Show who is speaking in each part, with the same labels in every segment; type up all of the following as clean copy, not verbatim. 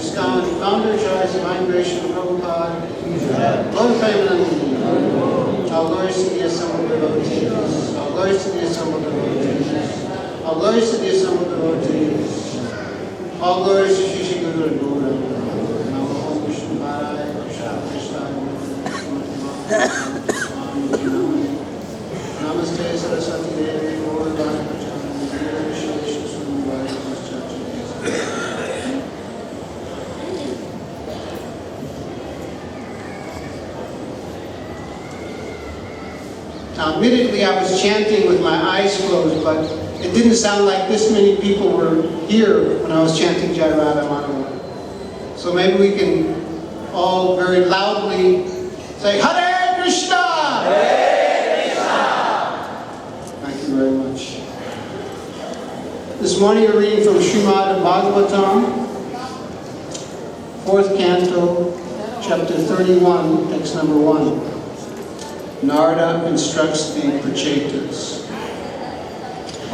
Speaker 1: ISKCON, founder Charles Divine Grace Prabhupada, Lord Premanand, all glories to the assembled devotees, all glories to the assembled devotees, all glories to the assembled devotees, all glories to Shri Guru and Guru. Namo Vishnu Padaya, Krishna Namaste Saraswati Devi, Lord Now, admittedly, I was chanting with my eyes closed, but it didn't sound like this many people were here when I was chanting Jai Radha Madhava. So maybe we can all very loudly say, Hare Krishna! Hare Krishna! Thank you very much. This morning we're reading from Srimad Bhagavatam, 4th Canto, Chapter 31, text number 1. Narada instructs the Prachetas.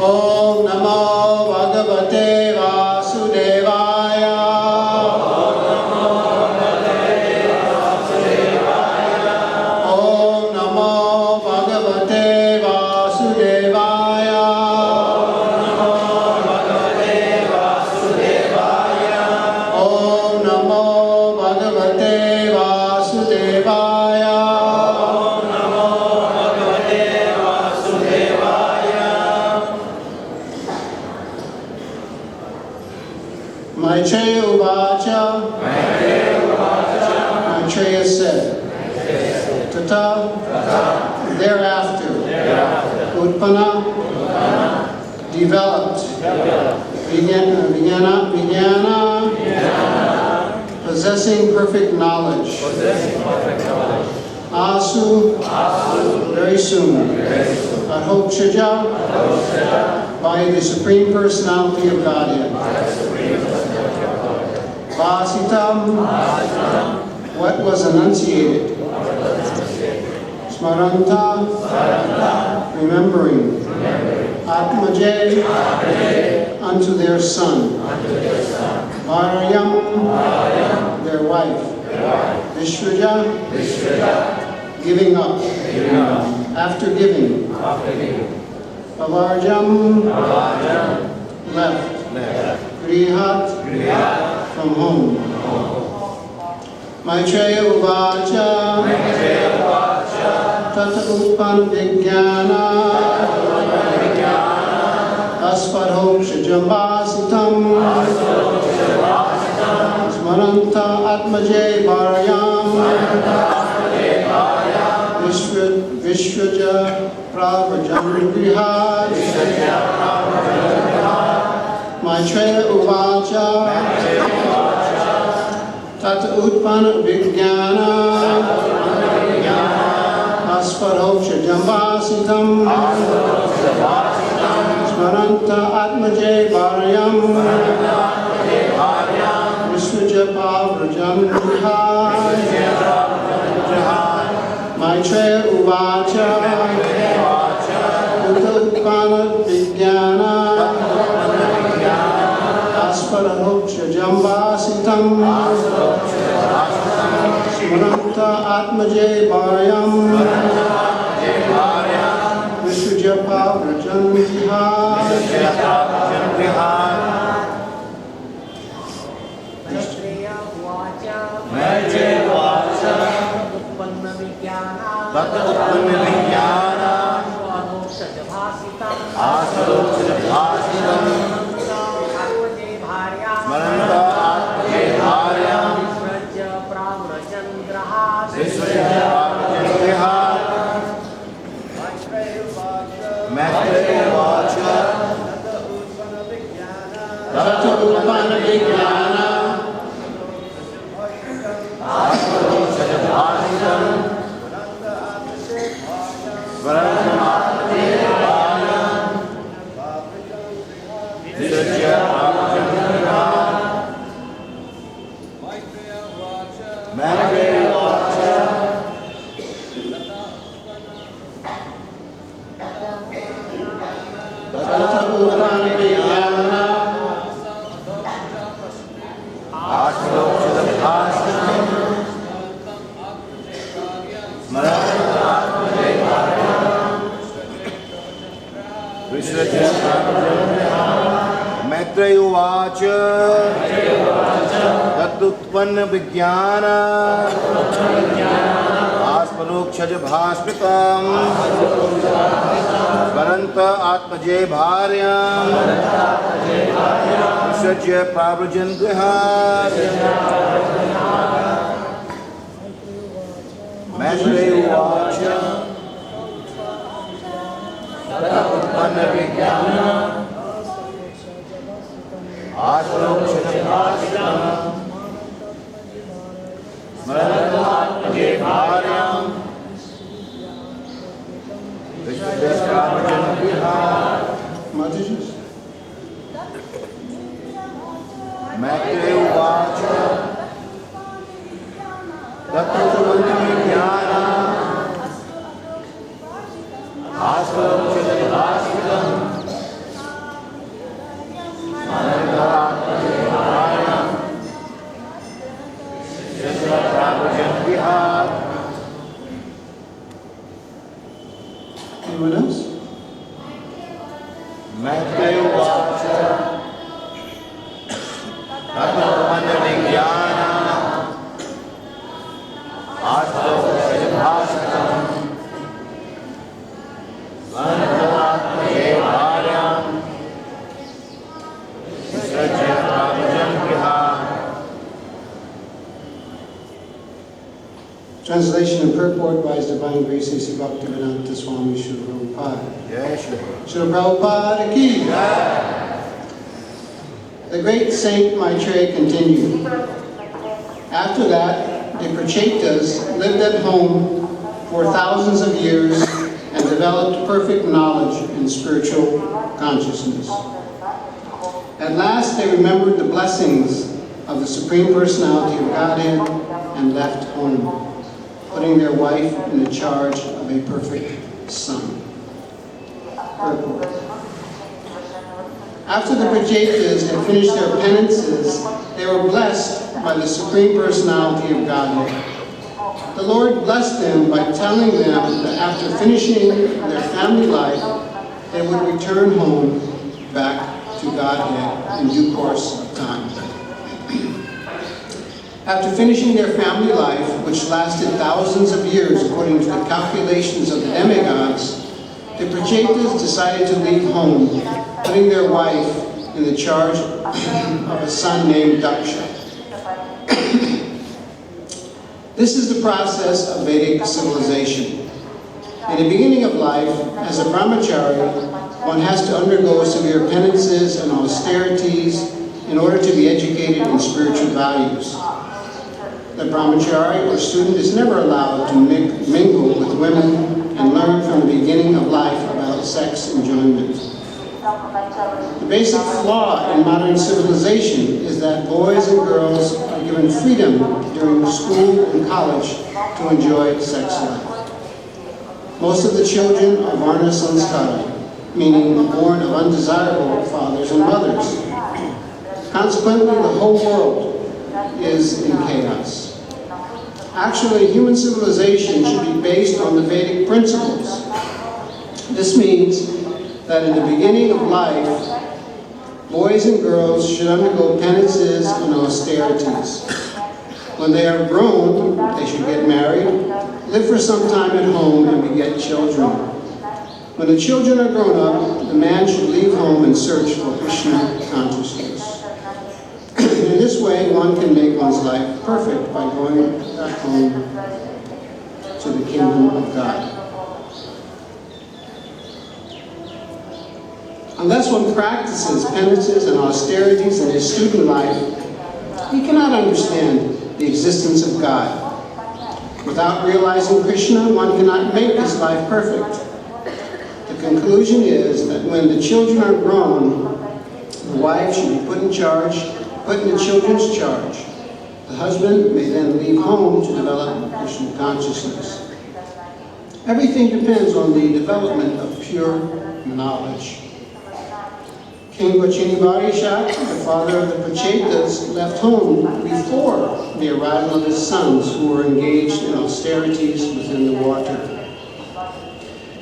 Speaker 1: Om Namo Bhagavate Vasudevaya. Om Namo Bhagavate Vasudevaya. Om Namo Bhagavate Vasudevaya. Maitreya Uvacha. Maitreya said, Tata, thereafter, Utpana, developed, Vijnana, possessing perfect knowledge, Asu, very soon, Adhokshaja, by the Supreme Personality of Godhead, Vasitam, what was enunciated, Smaranta, remembering, Atmaje, unto their son, Varyam, their wife, Vishraja, giving up, after giving, Avarjam, left, Grihat, from home. Maitreya Uvacha, Tata Utpan Vijnana, Aspadhokshajambasitam, Smaranta Atmaje Varyam, Vishraja Pravrajam Grihat. Maitreya Uvacha, Tata Utpana Vijnana, Aspadhokshajambasitam, Smaranta Atmaje Varyam, Vishraja Pravrajam Grihat. Maitreya Uvacha, Tata Utpana Vijnana, Aspadhokshajambasitam, Smaranta Atmaje Varyam, Vishraja Pravrajam Grihat.
Speaker 2: Bhakta Utpanna Vijnana, Aspadhokshajambasitam, Smaranta Atmaje Varyam, Vishraja Pravrajam Grihat. Maitreya Uvacha,
Speaker 1: Tata Utpana Vijnana,
Speaker 2: Aspadhokshajambasitam, Smaranta Atmaje Varyam, Vishraja Pravrajam Grihat. Maitreya Uvacha,
Speaker 1: Tata Utpana Vijnana,
Speaker 2: Aspadhokshajambasitam, Smaranta Atmaje Varyam, Vishraja Pravrajam Grihat. Maitreya Uvacha, Tatutpanna Vijnana, Aspadhokshajambasitam, Smaranta Atmaje Varyam, Vishraja Pravrajam Grihat. Maitreya Uvacha, Tatutpanna Vijnana, Aspadhokshajambasitam, Smaranta Atmaje Varyam, Vishraja Pravrajam Grihat.
Speaker 1: Mataji.
Speaker 2: Maitreya Uvacha Tattvavignana Asvaram Chidabhaskidam Anantaratmadevarayam Sesa Prabhu Janvihar.
Speaker 1: Anyone else?
Speaker 2: Maitreya Uvacha Tattvavignana Asvaram Chidabhaskidam Anantaratmadevarayam Sesa Prabhu Janvihar.
Speaker 1: Translation and purport by His Divine Grace A.C. Bhaktivedanta Swami Srila Prabhupada.
Speaker 2: Yes, sir.
Speaker 1: Srila Prabhupada ki. The great Saint Maitreya continued. After that, the Prachetas lived at home for thousands of years and developed perfect knowledge in spiritual consciousness. At last, they remembered the blessings of the Supreme Personality of Godhead and left home, putting their wife in the charge of a perfect son. Purport. After the Prachetas had finished their penances, they were blessed by the Supreme Personality of Godhead. The Lord blessed them by telling them that after finishing their family life, they would return home back to Godhead in due course of time. After finishing their family life, which lasted thousands of years according to the calculations of the demigods, the Prachetas decided to leave home, putting their wife in the charge of a son named Daksha. This is the process of Vedic civilization. In the beginning of life, as a brahmachari, one has to undergo severe penances and austerities in order to be educated in spiritual values. The brahmachari or student is never allowed to mingle with women and learn from the beginning of life about sex enjoyment. The basic flaw in modern civilization is that boys and girls are given freedom during school and college to enjoy sex life. Most of the children are varna sanskara, meaning born of undesirable fathers and mothers. Consequently, the whole world is in chaos. Actually, human civilization should be based on the Vedic principles. This means that in the beginning of life, boys and girls should undergo penances and austerities. When they are grown, they should get married, live for some time at home, and beget children. When the children are grown up, the man should leave home and search for Krishna consciousness. In this way, one can make one's life perfect by going back home to the kingdom of God. Unless one practices penances and austerities in his student life, he cannot understand the existence of God. Without realizing Krishna, one cannot make his life perfect. The conclusion is that when the children are grown, the wife should be put in the children's charge. The husband may then leave home to develop Krishna consciousness. Everything depends on the development of pure knowledge. King Vrindavan, the father of the Prachetas, left home before the arrival of his sons, who were engaged in austerities within the water.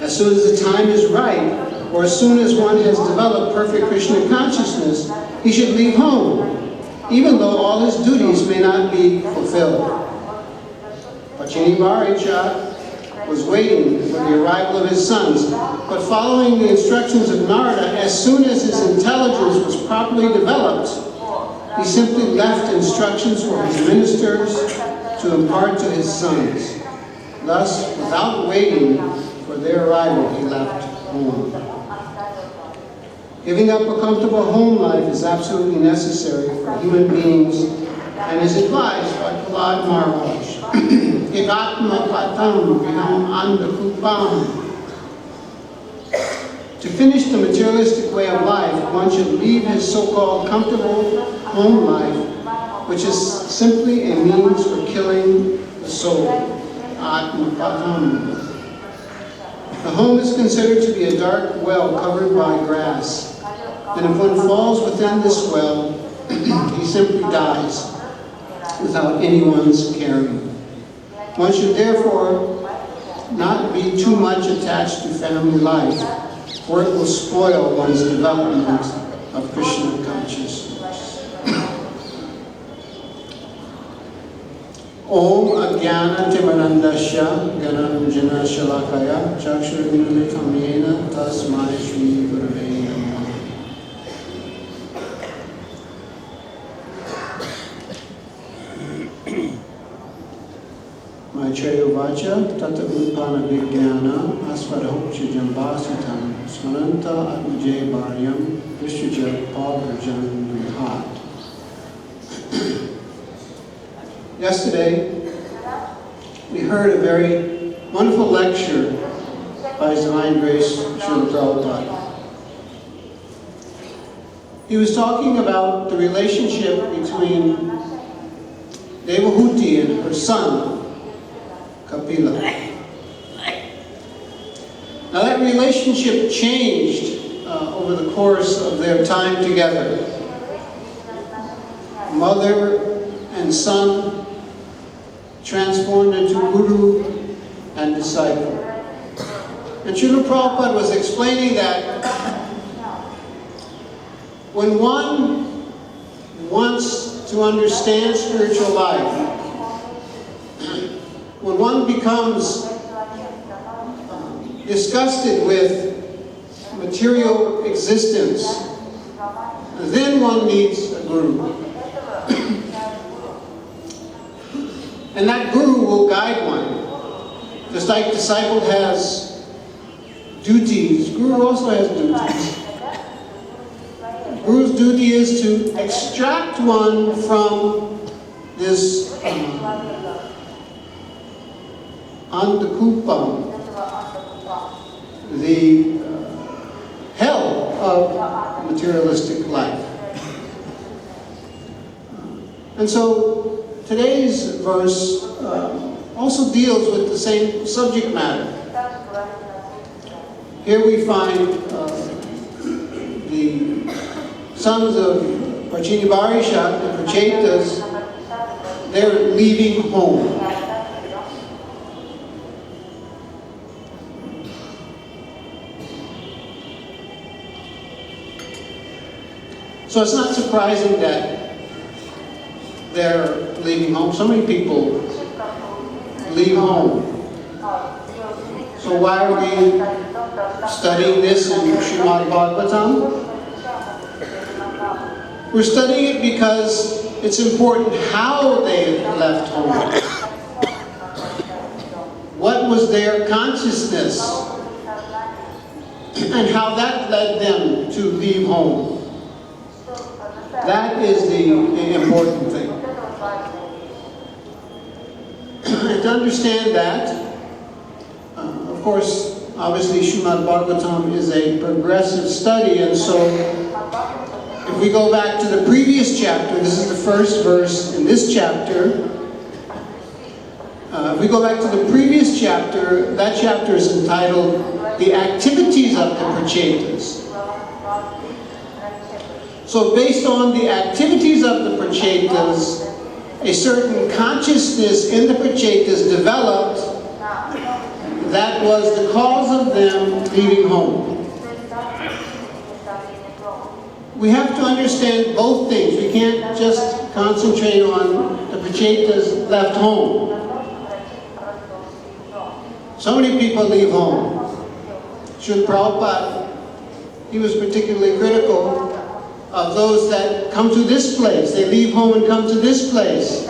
Speaker 1: As soon as the time is right, or as soon as one has developed perfect Krishna consciousness, he should leave home, even though all his duties may not be fulfilled. Vrindavan was waiting for the arrival of his sons, but following the instructions of Narada, as soon as his intelligence was properly developed, he simply left instructions for his ministers to impart to his sons. Thus, without waiting for their arrival, he left home. Giving up a comfortable home life is absolutely necessary for human beings and is advised by Prahlad Maharaj. To finish the materialistic way of life, one should leave his so-called comfortable home life, which is simply a means for killing the soul. The home is considered to be a dark well covered by grass. And if one falls within this well, he simply dies without anyone's caring. One should therefore not be too much attached to family life, or it will spoil one's development of Krishna consciousness. Om Ajnana Timarandasya Gananjana Shalakaya Chakshurmilitamena Tasmai Shri Gurave Namaha. Maitreya Vacha Tata Upana Vijnana Asvadhoksha Jambasitam Smananta Atmajay Bharyam Vishwaja Pavarjan Vihat. Yesterday, we heard a very wonderful lecture by His Divine Grace Srila Prabhupada. He was talking about the relationship between Devahuti and her son, Kapila. Now that relationship changed over the course of their time together. Mother and son transformed into guru and disciple. And Srila Prabhupada was explaining that when one wants to understand spiritual life, when one becomes disgusted with material existence, then one needs a guru. And that guru will guide one. Just like disciple has duties, guru also has duties. Guru's duty is to extract one from this andakupam, the hell of materialistic life. And so today's verse also deals with the same subject matter. Here we find the sons of Parchini Barishat, the Prachetas, they're leaving home. So it's not surprising that they're leaving home. So many people leave home. So why are we studying this in Srimad Bhagavatam? We're studying it because it's important how they left home. What was their consciousness and how that led them to leave home. That is the important thing. And to understand that, of course, obviously Srimad Bhagavatam is a progressive study, and so if we go back to the previous chapter, this is the first verse in this chapter. If we go back to the previous chapter, that chapter is entitled The Activities of the Prachetas. So based on the activities of the Prachetas, a certain consciousness in the Prachetas developed that was the cause of them leaving home. We have to understand both things. We can't just concentrate on the Prachetas left home. So many people leave home. Srila Prabhupada, he was particularly critical of those that come to this place. They leave home and come to this place.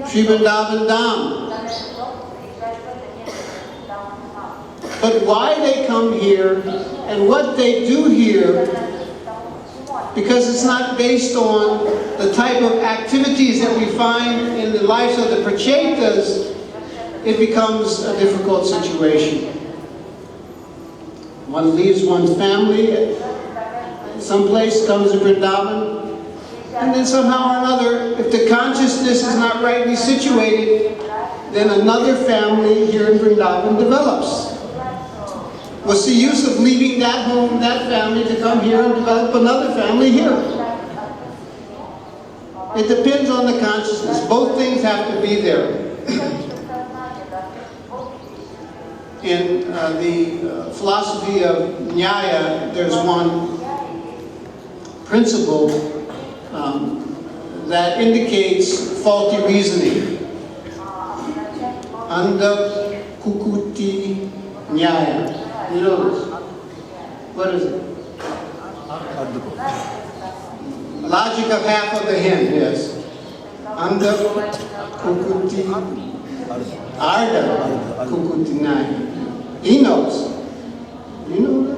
Speaker 1: Sri Vrindavan Dham. But why they come here and what they do here, because it's not based on the type of activities that we find in the lives of the Prachetas, it becomes a difficult situation. One leaves one's family, someplace, comes to Vrindavan, and then somehow or another, if the consciousness is not rightly situated, then another family here in Vrindavan develops. What's the use of leaving that home, that family, to come here and develop another family here? It depends on the consciousness. Both things have to be there. In the philosophy of Nyaya, there's one principle that indicates faulty reasoning. Anda kukuti Nyaya. You know this? What is it? Logic of half of the hen, yes. Anda kukuti Arda kukuti Nyaya. He knows. You know that?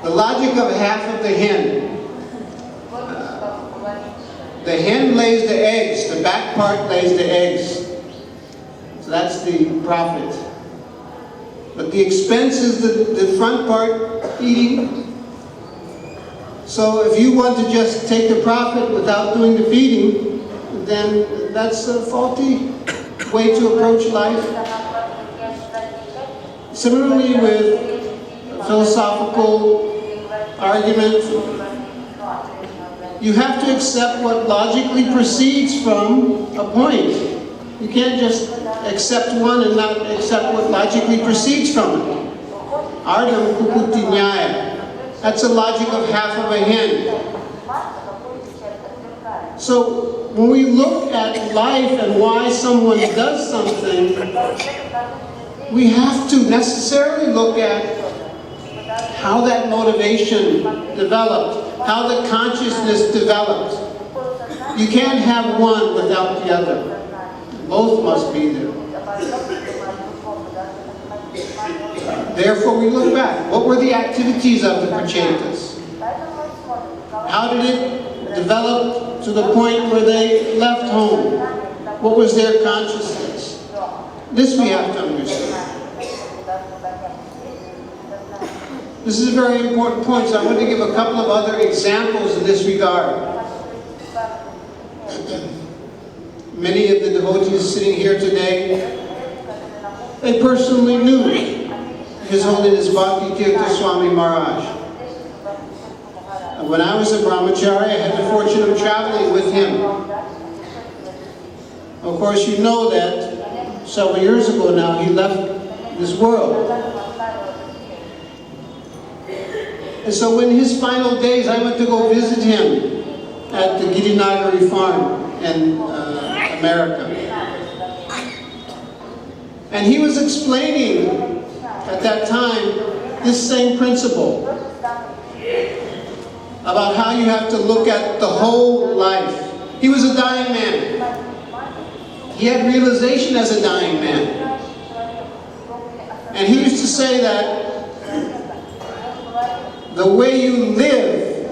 Speaker 1: The logic of half of the hen. The hen lays the eggs, the back part lays the eggs. So that's the profit. But the expense is the front part eating. So if you want to just take the profit without doing the feeding, then that's a faulty way to approach life. Similarly with philosophical argument, you have to accept what logically proceeds from a point. You can't just accept one and not accept what logically proceeds from it. Ardam kukuti nyaya. That's the logic of half of a hen. So when we look at life and why someone does something, we have to necessarily look at how that motivation developed, how the consciousness developed. You can't have one without the other. Both must be there. Therefore, we look back. What were the activities of the Prachetas? How did it develop to the point where they left home? What was their consciousness? This we have to understand. This is a very important point, so I want to give a couple of other examples in this regard. Many of the devotees sitting here today, they personally knew His Holiness Bhakti Tirtha Swami Maharaj. When I was a brahmachari, I had the fortune of traveling with him. Of course, you know that several years ago now, he left this world. And so in his final days, I went to go visit him at the Girinagari farm in America. And he was explaining at that time this same principle about how you have to look at the whole life. He was a dying man. He had realization as a dying man. And he used to say that the way you live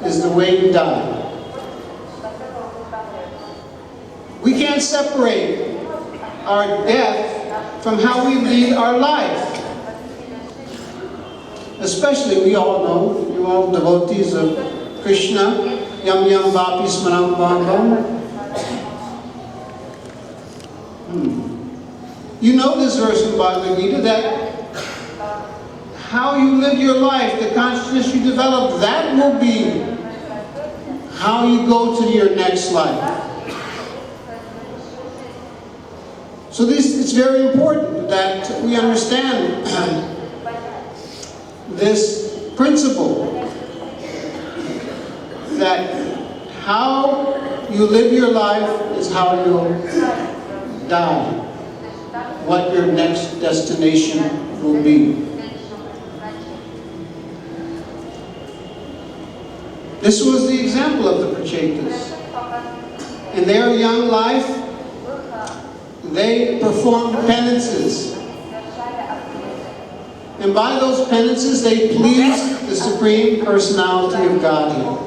Speaker 1: is the way you die. We can't separate our death from how we lead our life. Especially, we all know, you all devotees of Krishna, Yam Yam Vapi Smaram Bhambam. You know this verse in Bhagavad Gita that how you live your life, the consciousness you develop, that will be how you go to your next life. So it's very important that we understand this principle that how you live your life is how you'll die, what your next destination will be. This was the example of the Prachetas. In their young life, they performed penances. And by those penances, they pleased the Supreme Personality of Godhead.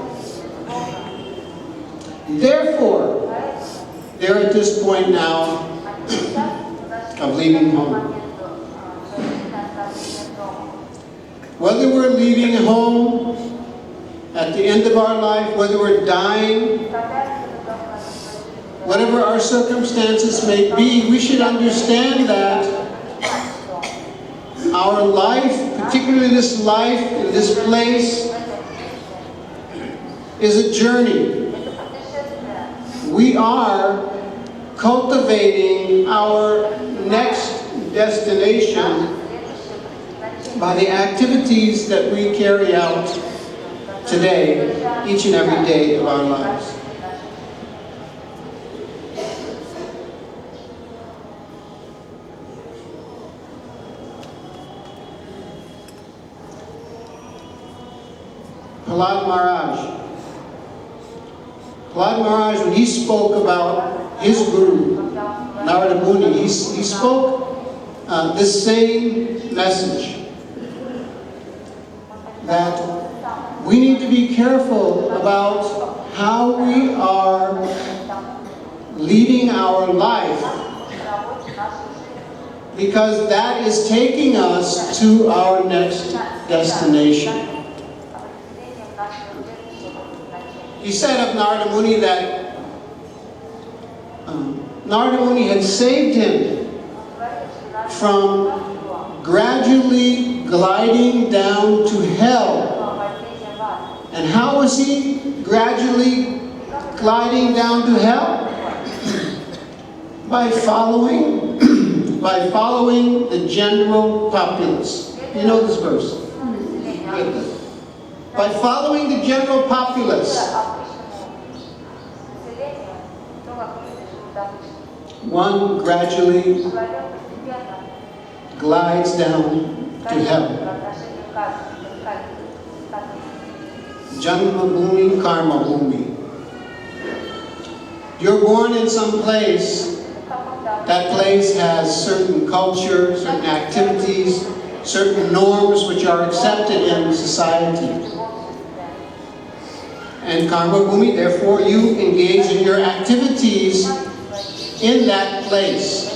Speaker 1: Therefore, they're at this point now of leaving home. Whether we're leaving home at the end of our life, whether we're dying, whatever our circumstances may be, we should understand that our life, particularly this life in this place, is a journey. We are cultivating our next destination by the activities that we carry out today, each and every day of our lives. Prahlad Maharaj, when he spoke about his guru, Narada Muni, he spoke this same message, that we need to be careful about how we are leading our life, because that is taking us to our next destination. He said of Narada Muni that Narada Muni had saved him from gradually gliding down to hell. And how was he gradually gliding down to hell? By following the general populace. You know this verse? Good. By following the general populace, one gradually glides down to hell. Janma Bhumi, Karma Bhumi. You're born in some place. That place has certain culture, certain activities, certain norms which are accepted in society. And Karma Bhumi, therefore, you engage in your activities in that place.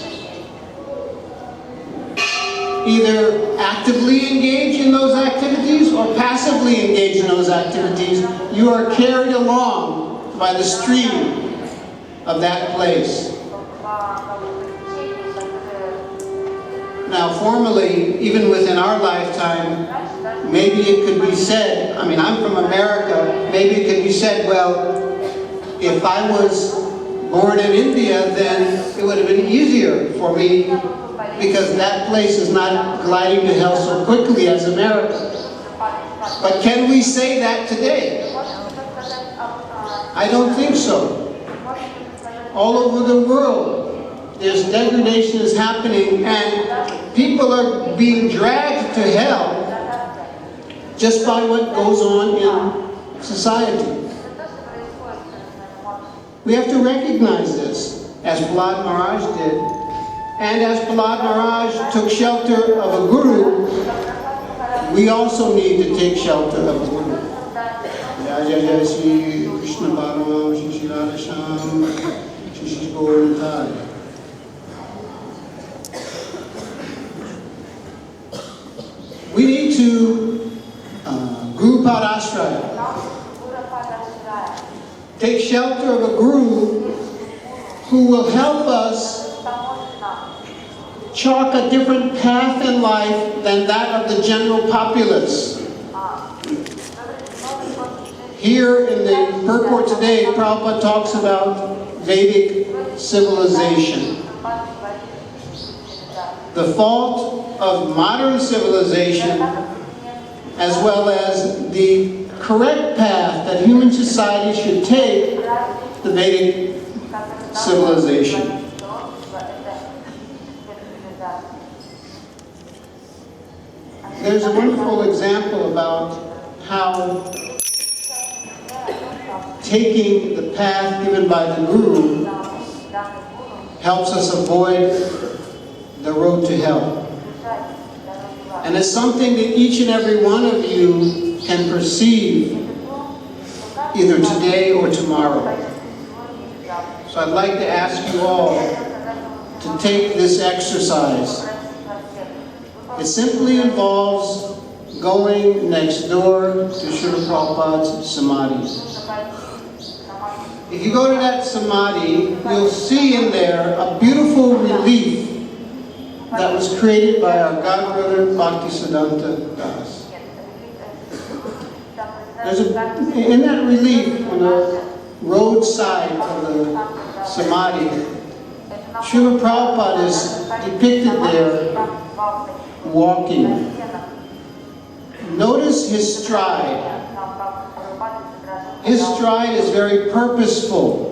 Speaker 1: Either actively engage in those activities or passively engage in those activities. You are carried along by the stream of that place. Now, formally, even within our lifetime, maybe it could be said, I mean, I'm from America, maybe it could be said, well, if I was born in India, then it would have been easier for me, because that place is not gliding to hell so quickly as America. But can we say that today? I don't think so. All over the world, there's degradation is happening, and people are being dragged to hell just by what goes on in society. We have to recognize this, as Prahlad Maharaj did. And as Prahlad Maharaj took shelter of a guru, we also need to take shelter of a guru. Jai Jai Jai Shri Krishna Balaram, Shri Shri Radha Shyam, Shri Shri Gauranitai. We need to Guru Padashraya. Take shelter of a guru who will help us chalk a different path in life than that of the general populace. Here in the purport today, Prabhupada talks about Vedic civilization. The fault of modern civilization, as well as the correct path that human society should take, the Vedic civilization. There's a wonderful example about how taking the path given by the Guru helps us avoid the road to hell. And it's something that each and every one of you can perceive either today or tomorrow. So I'd like to ask you all to take this exercise. It simply involves going next door to Srila Prabhupada's Samadhi. If you go to that Samadhi, you'll see in there a beautiful relief that was created by our godbrother Bhaktisiddhanta Das. In that relief on the roadside of the Samadhi, Srila Prabhupada is depicted there walking. Notice his stride. His stride is very purposeful.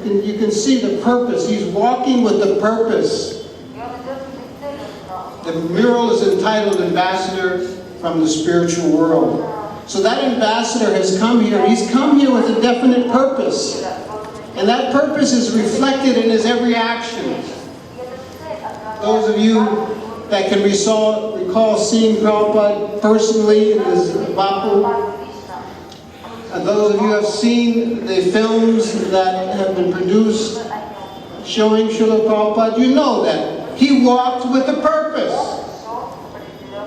Speaker 1: You can see the purpose. He's walking with the purpose. The mural is entitled Ambassador from the Spiritual World. So that ambassador has come here. He's come here with a definite purpose. And that purpose is reflected in his every action. Those of you that can recall seeing Prabhupada personally in his Bapu, and those of you who have seen the films that have been produced showing Srila Prabhupada, you know that he walked with a purpose.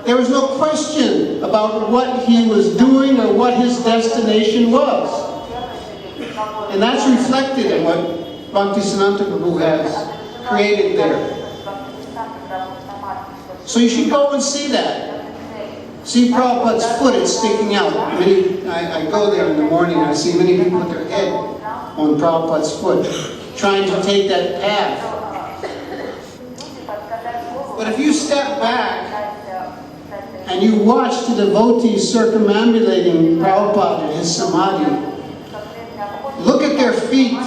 Speaker 1: There was no question about what he was doing or what his destination was. And that's reflected in what Bhaktisiddhanta Prabhu has created there. So you should go and see that. See Prabhupada's foot, it's sticking out. I go there in the morning and I see many people put their head on Prabhupada's foot, trying to take that path. But if you step back and you watch the devotees circumambulating Prabhupada in his Samadhi, look at their feet.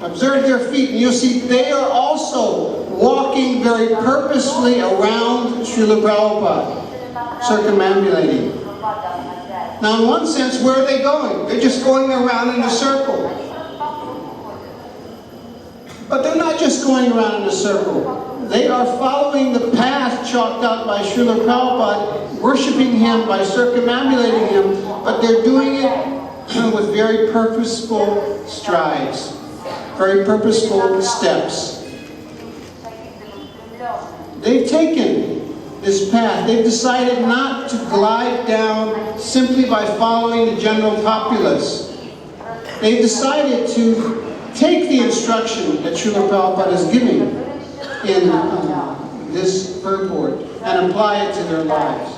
Speaker 1: Observe their feet, and you'll see they are also walking very purposefully around Srila Prabhupada, circumambulating. Now, in one sense, where are they going? They're just going around in a circle. But they're not just going around in a circle. They are following the path chalked out by Srila Prabhupada, worshiping him by circumambulating him, but they're doing it with very purposeful strides, very purposeful steps. They've taken this path. They've decided not to glide down simply by following the general populace. They've decided to take the instruction that Srila Prabhupada is giving in this purport and apply it to their lives.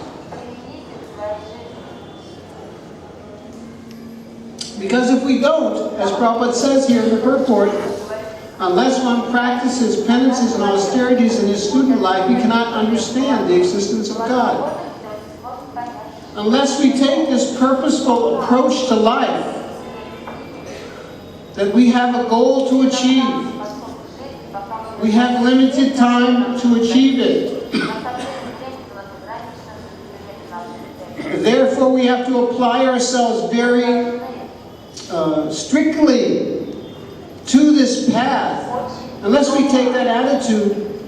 Speaker 1: Because if we don't, as Prabhupada says here in the purport, unless one practices penances and austerities in his student life, he cannot understand the existence of God. Unless we take this purposeful approach to life, that we have a goal to achieve, we have limited time to achieve it. Therefore, we have to apply ourselves very strictly to this path. Unless we take that attitude,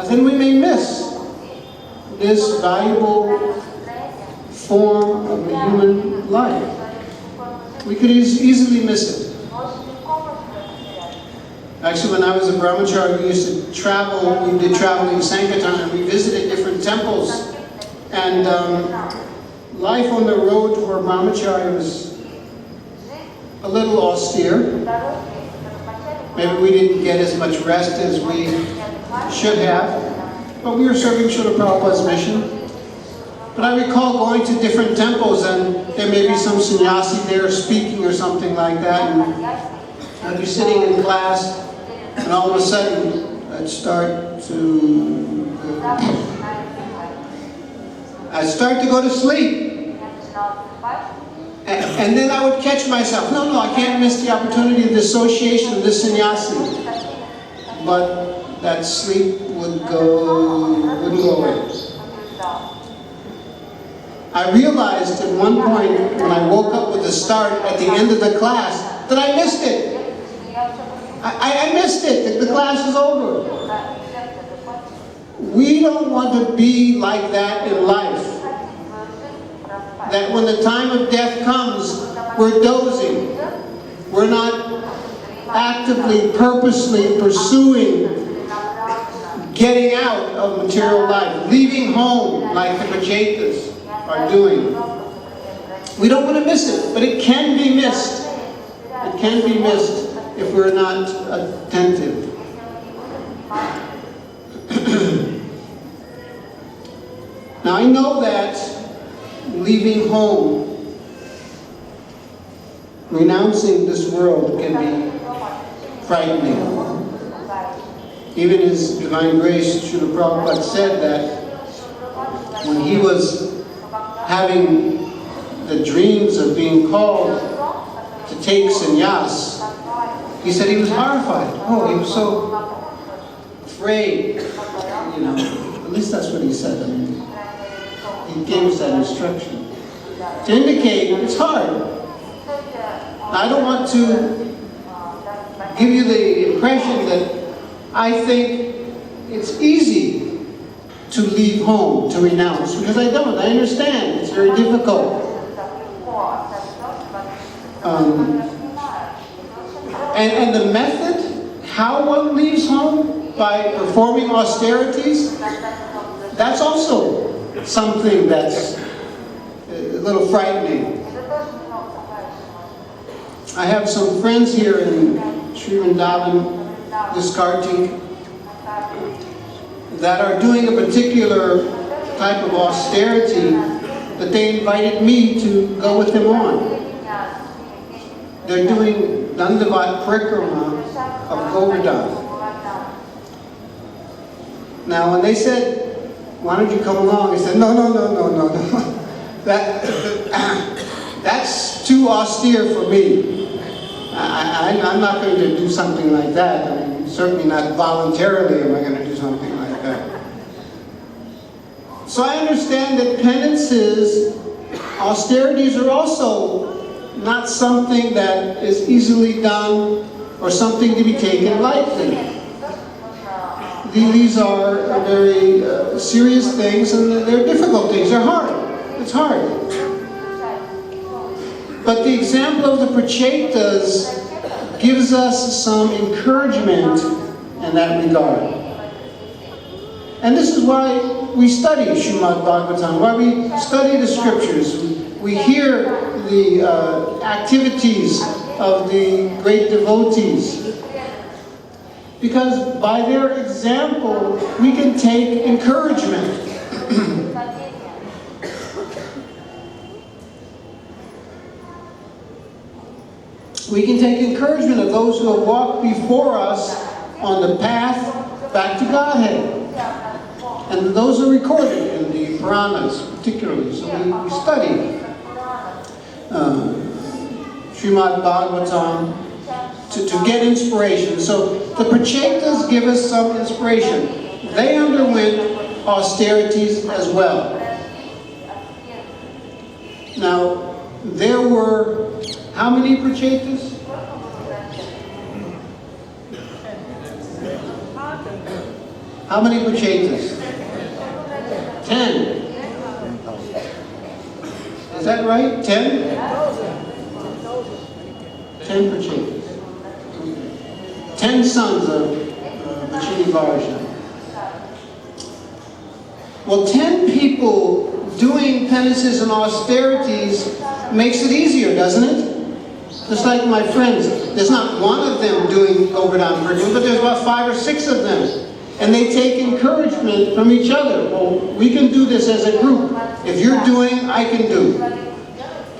Speaker 1: then we may miss this valuable form of the human life. We could easily miss it. Actually, when I was a brahmachari, we used to travel. We did traveling Sankirtan, and we visited different temples. And life on the road for a brahmachari was a little austere. Maybe we didn't get as much rest as we should have. But we were serving Srila Prabhupada's mission. But I recall going to different temples, and there may be some sannyasi there speaking or something like that. And I'd be sitting in class, and all of a sudden, I'd start to go to sleep. And then I would catch myself. No, I can't miss the opportunity of the association of this sannyasi. But that sleep wouldn't go away. I realized at one point when I woke up with a start at the end of the class that I missed it. I missed it. The class is over. We don't want to be like that in life. That when the time of death comes, we're dozing. We're not actively, purposely pursuing getting out of material life, leaving home like the Prachetas are doing. We don't want to miss it, but it can be missed. It can be missed if we're not attentive. Now I know that leaving home, renouncing this world can be frightening. Even His Divine Grace, Srila Prabhupada said that when he was having the dreams of being called to take sannyas, he said he was horrified. Oh, he was so afraid, you know. At least that's what he said. I mean, he gave us that instruction to indicate it's hard. I don't want to give you the impression that I think it's easy to leave home, to renounce, because I don't. I understand it's very difficult. And the method, how one leaves home, by performing austerities, that's also something that's a little frightening. I have some friends here in Sri Vrindavan, ISKCON, that are doing a particular type of austerity that they invited me to go with them on. They're doing Dandavat Parikrama of Govardhan. Now when they said, why don't you come along? I said, no. That's too austere for me. I'm not going to do something like that. I mean, certainly not voluntarily am I going to do something like that. So I understand that penances, austerities are also not something that is easily done or something to be taken lightly. These are very serious things, and they're difficult things. They're hard. It's hard. But the example of the Prachetas gives us some encouragement in that regard. And this is why we study Srimad Bhagavatam, why we study the scriptures. We hear the activities of the great devotees. Because by their example, we can take encouragement. We can take encouragement of those who have walked before us on the path back to Godhead. And those are recorded in the Puranas, particularly. So we study Srimad Bhagavatam to get inspiration. So the Prachetas give us some inspiration. They underwent austerities as well. Now, there were how many Prachetas? How many Prachetas? 10. Is that right? 10? 10 Prachetas. 10 sons of Vrindavan. Well, 10 people doing penances and austerities makes it easier, doesn't it? Just like my friends, there's not one of them doing Govardhan Parikrama, but there's about 5 or 6 of them. And they take encouragement from each other. Well, we can do this as a group. If you're doing, I can do.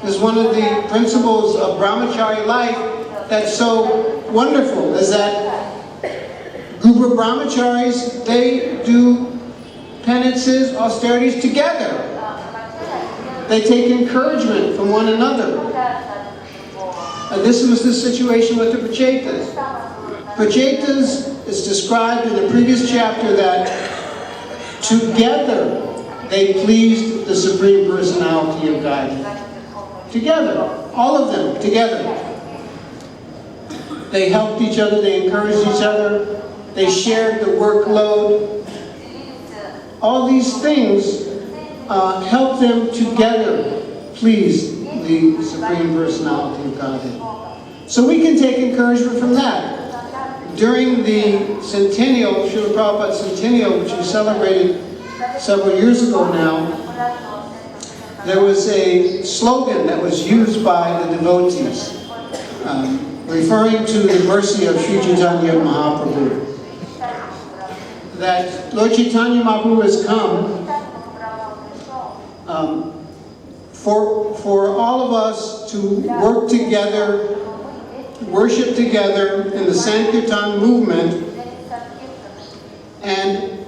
Speaker 1: This is one of the principles of brahmachari life that's so wonderful, is that group of brahmacharis, they do penances, austerities together. They take encouragement from one another. And this was the situation with the Prachetas. Prachetas is described in the previous chapter that together they pleased the Supreme Personality of Godhead. Together, all of them together. They helped each other, they encouraged each other, they shared the workload. All these things helped them together please the Supreme Personality of Godhead. So we can take encouragement from that. during the centennial, Srila Prabhupada's centennial, which we celebrated several years ago now, there was a slogan that was used by the devotees, referring to the mercy of Sri Chaitanya Mahaprabhu. That Lord Chaitanya Mahaprabhu has come for all of us to work together, worship together in the Sankirtan movement. And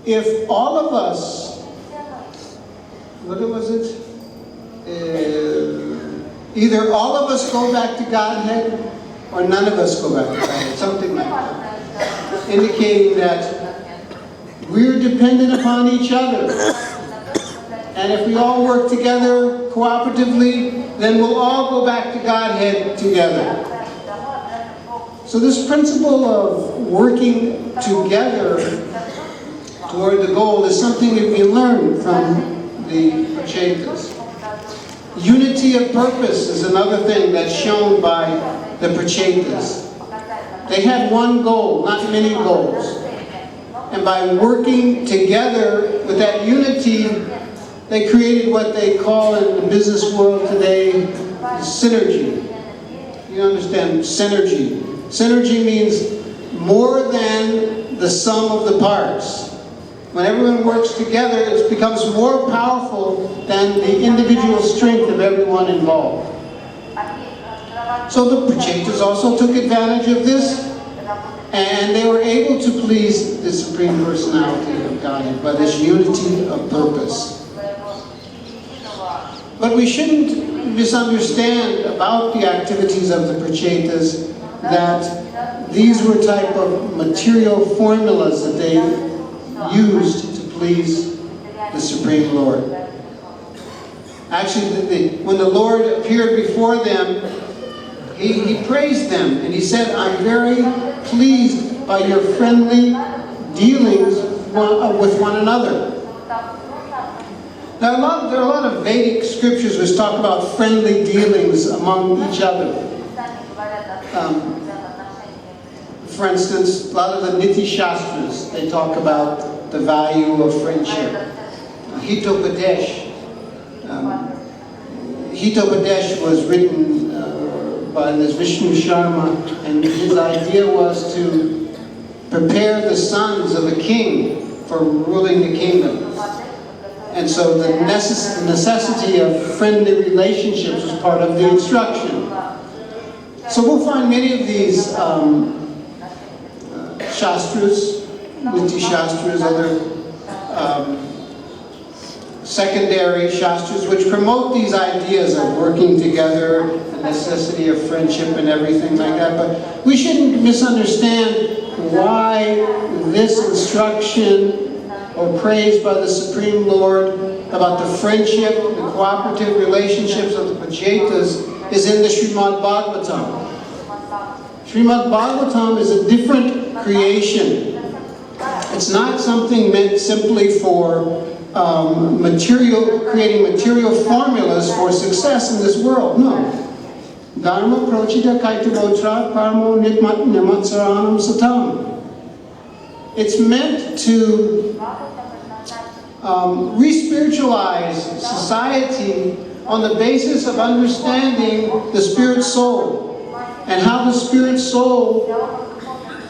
Speaker 1: if all of us, what was it? Either all of us go back to Godhead or none of us go back to Godhead, something like that. Indicating that we're dependent upon each other. And if we all work together cooperatively, then we'll all go back to Godhead together. So this principle of working together toward the goal is something that we learn from the Prachetas. Unity of purpose is another thing that's shown by the Prachetas. They had one goal, not many goals. And by working together with that unity, they created what they call in the business world today synergy. You understand synergy. Synergy means more than the sum of the parts. When everyone works together, it becomes more powerful than the individual strength of everyone involved. So the Prachetas also took advantage of this, and they were able to please the Supreme Personality of Godhead by this unity of purpose. But we shouldn't misunderstand about the activities of the Prachetas that these were type of material formulas that they used to please the Supreme Lord. Actually, when the Lord appeared before them, he praised them and he said, "I'm very pleased by your friendly dealings with one another." Now, there are a lot of Vedic scriptures which talk about friendly dealings among each other. For instance, a lot of the Niti Shastras, they talk about the value of friendship. Hitopadesh. Hitopadesh was written by this Vishnu Sharma, and his idea was to prepare the sons of a king for ruling the kingdom. And so the necessity of friendly relationships was part of the instruction. So we'll find many of these Shastras, Niti Shastras, other secondary Shastras, which promote these ideas of working together, the necessity of friendship and everything like that. But we shouldn't misunderstand why this instruction or praise by the Supreme Lord about the friendship, the cooperative relationships of the Prachetas is in the Srimad Bhagavatam. Srimad Bhagavatam is a different creation. It's not something meant simply for creating material formulas for success in this world. No. Dharma prochita kaitavotra paramo nimatsaranam satam. It's meant to re-spiritualize society on the basis of understanding the spirit soul and how the spirit soul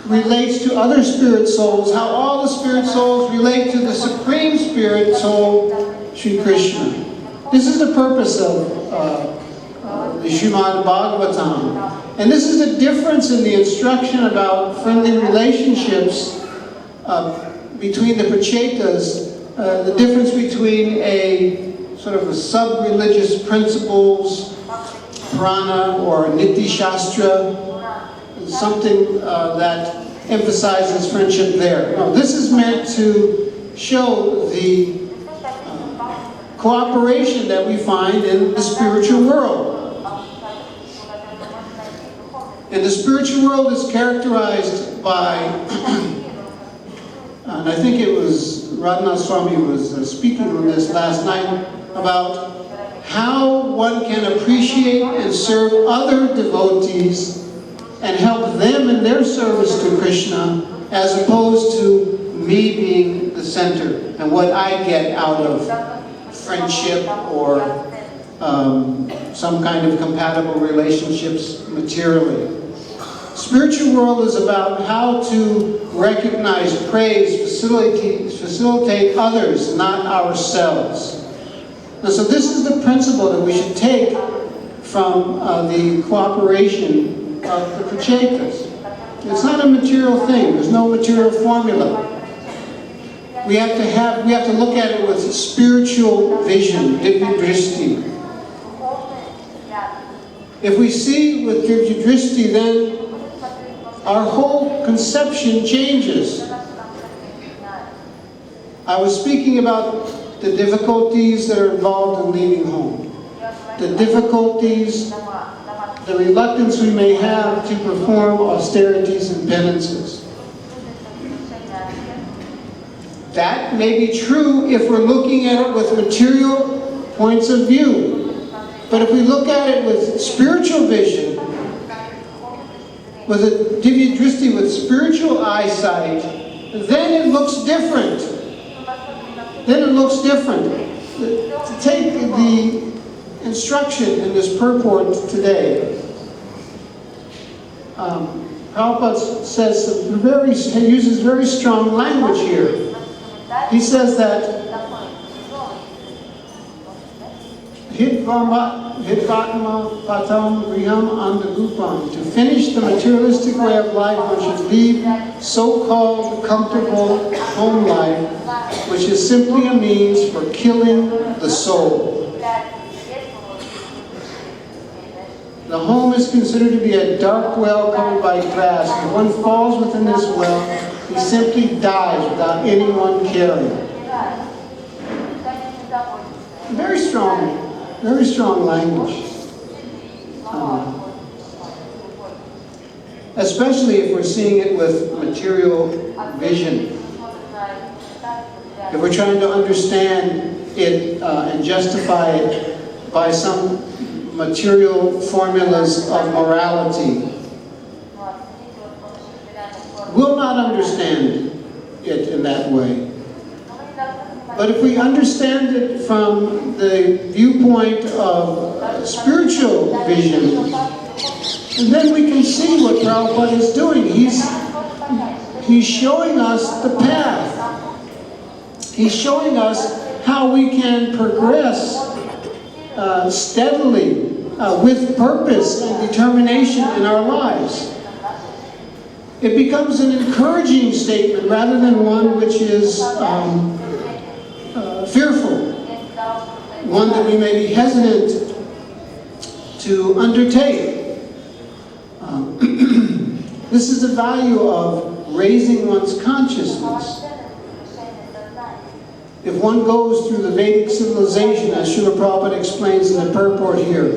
Speaker 1: relates to other spirit souls, how all the spirit souls relate to the supreme spirit soul, Sri Krishna. This is the purpose of the Srimad Bhagavatam. And this is the difference in the instruction about friendly relationships between the Prachetas, the difference between a sort of a sub-religious principles, Purana or Niti Shastra, something that emphasizes friendship there. No, this is meant to show the cooperation that we find in the spiritual world. And the spiritual world is characterized by, and I think it was Radhanath Swami was speaking on this last night, about how one can appreciate and serve other devotees and help them in their service to Krishna, as opposed to me being the center and what I get out of friendship or some kind of compatible relationships materially. Spiritual world is about how to recognize, praise, facilitate others, not ourselves. And so this is the principle that we should take from the cooperation of the Prachetas. It's not a material thing. There's no material formula. We have to look at it with spiritual vision, divya drishti. If we see with divya drishti, then our whole conception changes. I was speaking about the difficulties that are involved in leaving home. The difficulties, the reluctance we may have to perform austerities and penances. That may be true if we're looking at it with material points of view. But if we look at it with spiritual vision, with a divya drishti, with spiritual eyesight, then it looks different. Then it looks different. To take the instruction in this purport today, Prabhupada uses very strong language here. He says that Hidvatma patam griham andagupam. To finish the materialistic way of life, one should leave so-called comfortable home life, which is simply a means for killing the soul. The home is considered to be a dark well covered by grass. If one falls within this well, he simply dies without anyone caring. Very strong language. Especially if we're seeing it with material vision. If we're trying to understand it and justify it by some material formulas of morality, we'll not understand it in that way. But if we understand it from the viewpoint of spiritual vision, then we can see what Prabhupada is doing. He's showing us the path. He's showing us how we can progress steadily with purpose and determination in our lives. It becomes an encouraging statement rather than one which is fearful, one that we may be hesitant to undertake. This is the value of raising one's consciousness. If one goes through the Vedic civilization, as Srila Prabhupada explains in the purport here,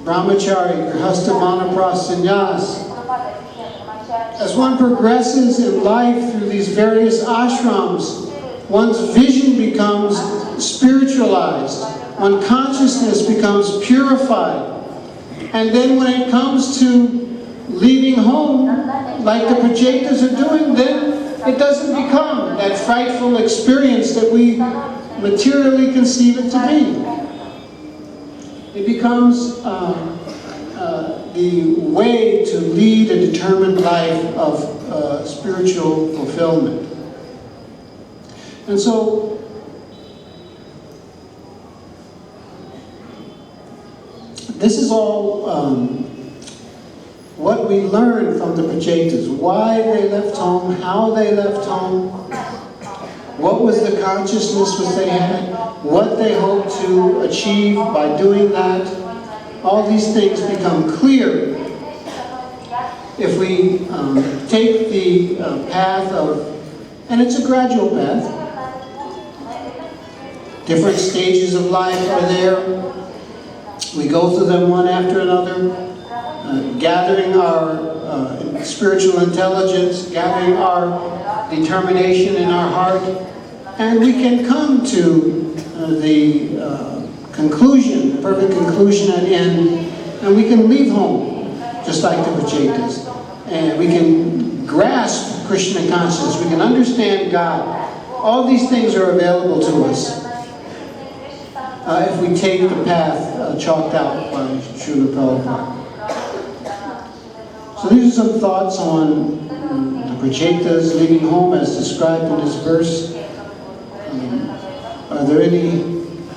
Speaker 1: brahmachari, grihastha, manapras, sannyas, as one progresses in life through these various ashrams, one's vision becomes spiritualized, one's consciousness becomes purified. And then when it comes to leaving home, like the Prachetas are doing, then it doesn't become that frightful experience that we materially conceive it to be. It becomes the way to lead a determined life of spiritual fulfillment. And so, this is all what we learn from the Prachetas. Why they left home, how they left home, what was the consciousness which they had, what they hoped to achieve by doing that. All these things become clear if we take the path of, and it's a gradual path. Different stages of life are there. We go through them one after another, gathering our spiritual intelligence, gathering our determination in our heart, and we can come to the conclusion, perfect conclusion and end, and we can leave home, just like the Prachetas. and we can grasp Krishna consciousness, we can understand God. All these things are available to us if we take the path chalked out by Srila Prabhupada. So these are some thoughts on the Prachetas leaving home as described in this verse. Are there any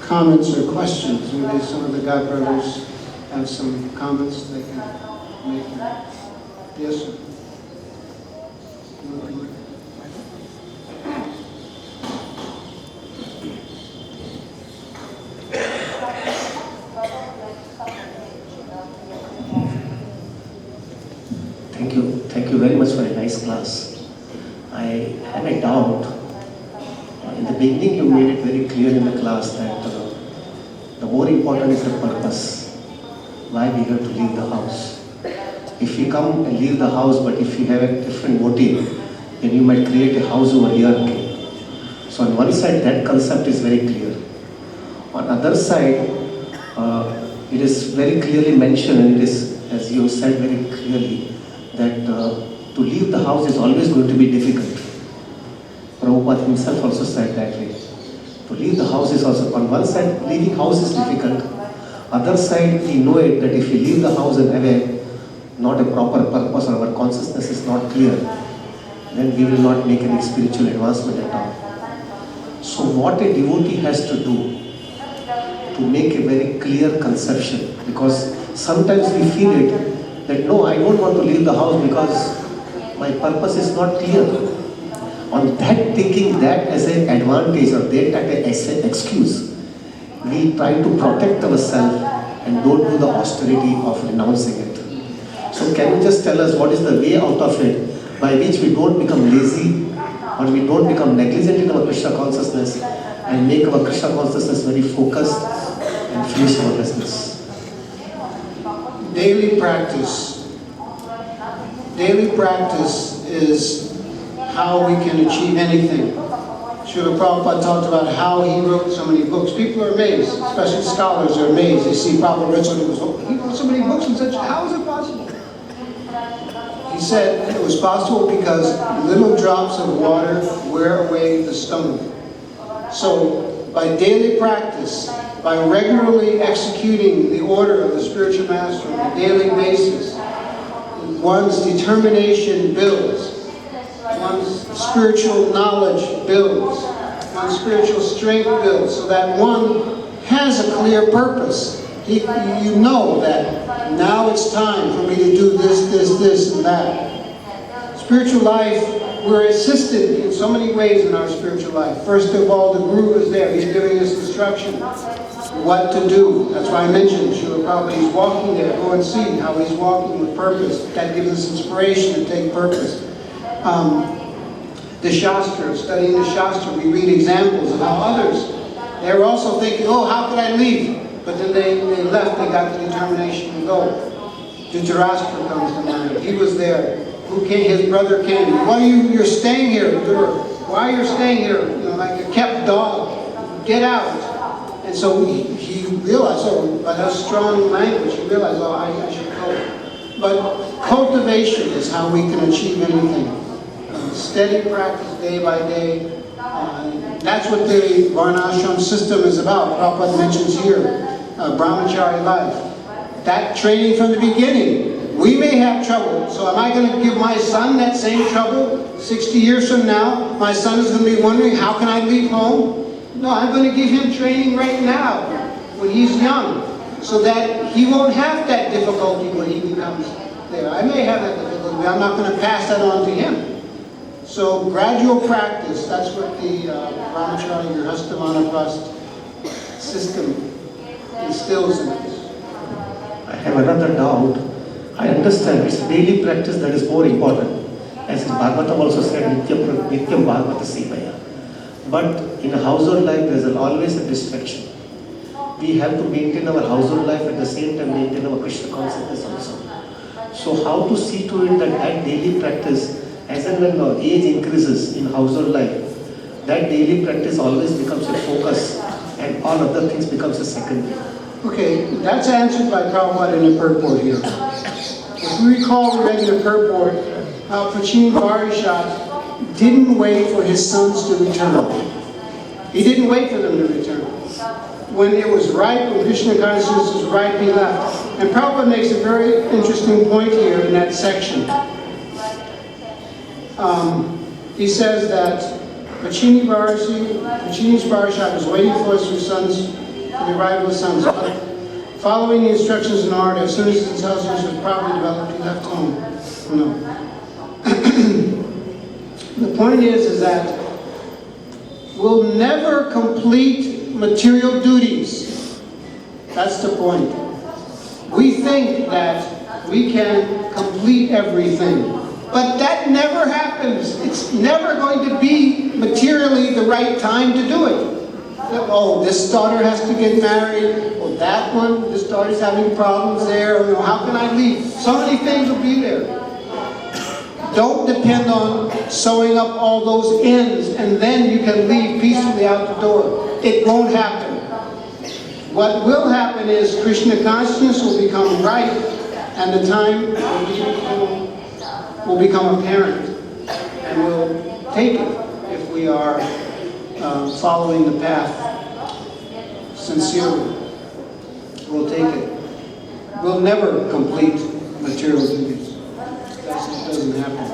Speaker 1: comments or questions? Maybe some of the God brothers have some comments they can make. Yes, sir.
Speaker 3: Thank you very much for a nice class. I have a doubt. In the beginning you made it very clear in the class that the more important is the purpose, why we have to leave the house. If we come and leave the house, but if you have a different motive, then you might create a house over here. So on one side that concept is very clear. On the other side, it is very clearly mentioned, and it is, as you said very clearly, that to leave the house is always going to be difficult. Prabhupada himself also said that way. To leave the house is also, on one side, leaving house is difficult. Other side, we know it that if we leave the house and have not a proper purpose, or our consciousness is not clear, then we will not make any spiritual advancement at all. So what a devotee has to do to make a very clear conception, because sometimes we feel it that no, I don't want to leave the house because my purpose is not clear. On that, thinking that as an advantage or that as an excuse, we try to protect ourselves and don't do the austerity of renouncing it. So can you just tell us what is the way out of it by which we don't become lazy or we don't become negligent in our Krishna consciousness and make our Krishna consciousness very focused and finish our business?
Speaker 1: Daily practice. Daily practice is how we can achieve anything. Srila Prabhupada talked about how he wrote so many books. People are amazed, especially scholars are amazed. They see Prabhupada he wrote so many books and such. How is it possible? He said it was possible because little drops of water wear away the stone. So by daily practice, by regularly executing the order of the spiritual master on a daily basis, one's determination builds, one's spiritual knowledge builds, one's spiritual strength builds, so that one has a clear purpose. You know that now it's time for me to do this, and that. Spiritual life, we're assisted in so many ways in our spiritual life. First of all, the Guru is there. He's giving us instruction what to do. That's why I mentioned Srila Prabhupada. He's walking there. Go and see how he's walking with purpose. That gives us inspiration to take purpose. The Shastra, studying the Shastra, we read examples of how others, they were also thinking, oh, how could I leave? But then they left, they got the determination to go. Dhritarashtra comes to mind. He was there. Who came? His brother came. Why you're staying here? Why are you staying here? Like a kept dog. Get out. And so he realized, by that strong language, he realized, I should go. But cultivation is how we can achieve anything. Steady practice day by day. That's what the Varnashram system is about. Prabhupada mentions here, brahmachari life. That training from the beginning. We may have trouble, so am I going to give my son that same trouble 60 years from now? My son is going to be wondering, how can I leave home? No, I'm going to give him training right now, when he's young, so that he won't have that difficulty when he becomes there. I may have that difficulty, but I'm not going to pass that on to him. So gradual practice, that's what the Brahmacharya Grihastha Vanaprastha system instills in us.
Speaker 3: I have another doubt. I understand it's daily practice that is more important. As Bhagavatam also said, Nityam Bhagavata Sevaya. But in a household life, there is always a distraction. We have to maintain our household life at the same time maintain our Krishna consciousness also. So how to see to it that daily practice, as and when our age increases in household life, that daily practice always becomes a focus and all other things becomes a secondary.
Speaker 1: Okay, that's answered by Prabhupada in the purport here. If we recall, we read in the purport how Prachini Varishat didn't wait for his sons to return. He didn't wait for them to return. When it was right, when Krishna consciousness was right, he left. And Prabhupada makes a very interesting point here in that section. He says that Prachini's Varishat was waiting for his sons, the arrival of his sons. Following the instructions in order, as soon as his intelligence was properly developed, he left home. No. The point is that we'll never complete material duties. That's the point. We think that we can complete everything, but that never happens. It's never going to be materially the right time to do it. Oh, this daughter has to get married, or that one, this daughter's having problems there, or, how can I leave? So many things will be there. Don't depend on sewing up all those ends and then you can leave peacefully out the door. It won't happen. What will happen is Krishna consciousness will become right and the time will become apparent, and we'll take it if we are following the path sincerely. We'll take it. We'll never complete material duties. It doesn't happen.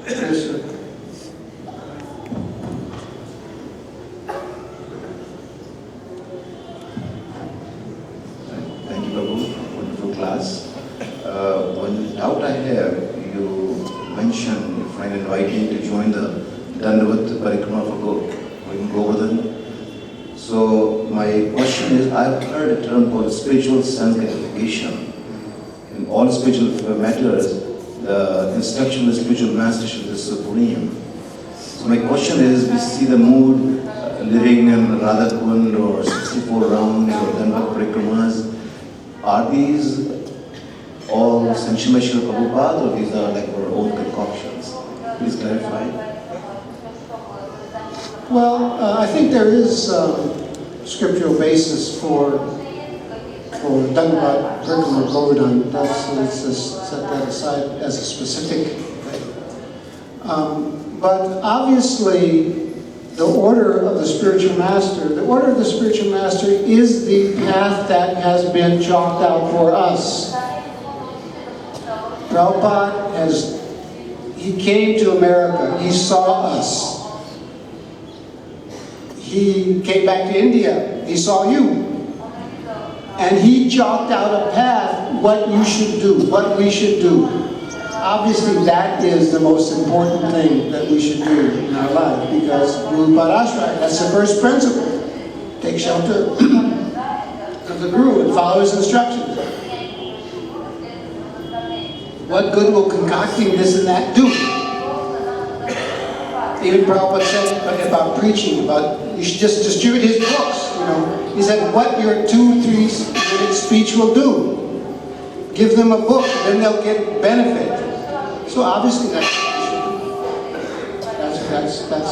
Speaker 1: Yes, sir.
Speaker 4: Thank you, Prabhu. Wonderful class. One doubt I have, you mentioned you find inviting to join the Dandavat Parikrama for Govardhan. So my question is, I've heard a term called spiritual sanctification. In all spiritual matters, the instruction of the spiritual master should be supreme. So my question is, we see the mood living in Radha Kund or 64 rounds or Dandavat Parikramas. Are these all sanctioned by Srila Prabhupada, or these are like our own concoctions? Please clarify.
Speaker 1: Well, I think there is scriptural basis for Dandavat Parikrama Govardhan. Let's just set that aside as a specific thing. But obviously, the order of the spiritual master is the path that has been chalked out for us. Prabhupada he came to America, he saw us. He came back to India, he saw you. And he chalked out a path, what you should do, what we should do. Obviously that is the most important thing that we should do in our life, because Guru Parashara, that's the first principle. Take shelter of the Guru and follow his instructions. What good will concocting this and that do? Even Prabhupada said about preaching, about you should just distribute his books, He said, what your 2-3 minute speech will do. Give them a book, then they'll get benefit. So obviously that's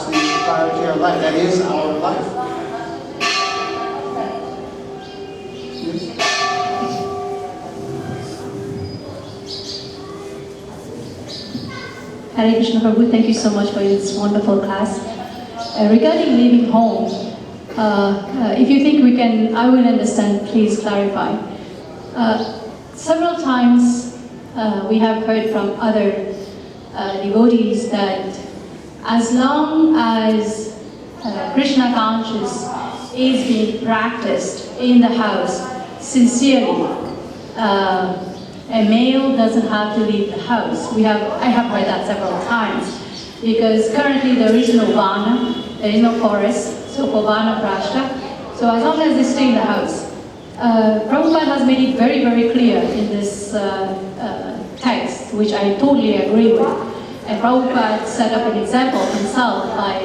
Speaker 1: the priority of our life. That is our life. Yes?
Speaker 5: Hare Krishna Prabhu, thank you so much for this wonderful class. Regarding leaving home, if you think I will understand, please clarify. Several times we have heard from other devotees that as long as Krishna consciousness is being practiced in the house sincerely, a male doesn't have to leave the house. I have heard that several times, because currently there is no vana, there is no chorus, so for vana prashta. So as long as they stay in the house, Prabhupada has made it very, very clear in this text, which I totally agree with. And Prabhupada set up an example himself by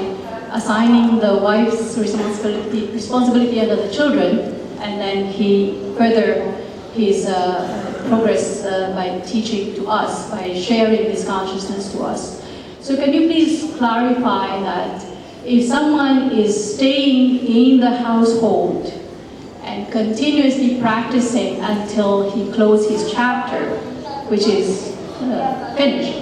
Speaker 5: assigning the wife's responsibility under the children, and then he further his progress by teaching to us, by sharing this consciousness to us. So can you please clarify that if someone is staying in the household and continuously practicing until he closed his chapter, which is finished,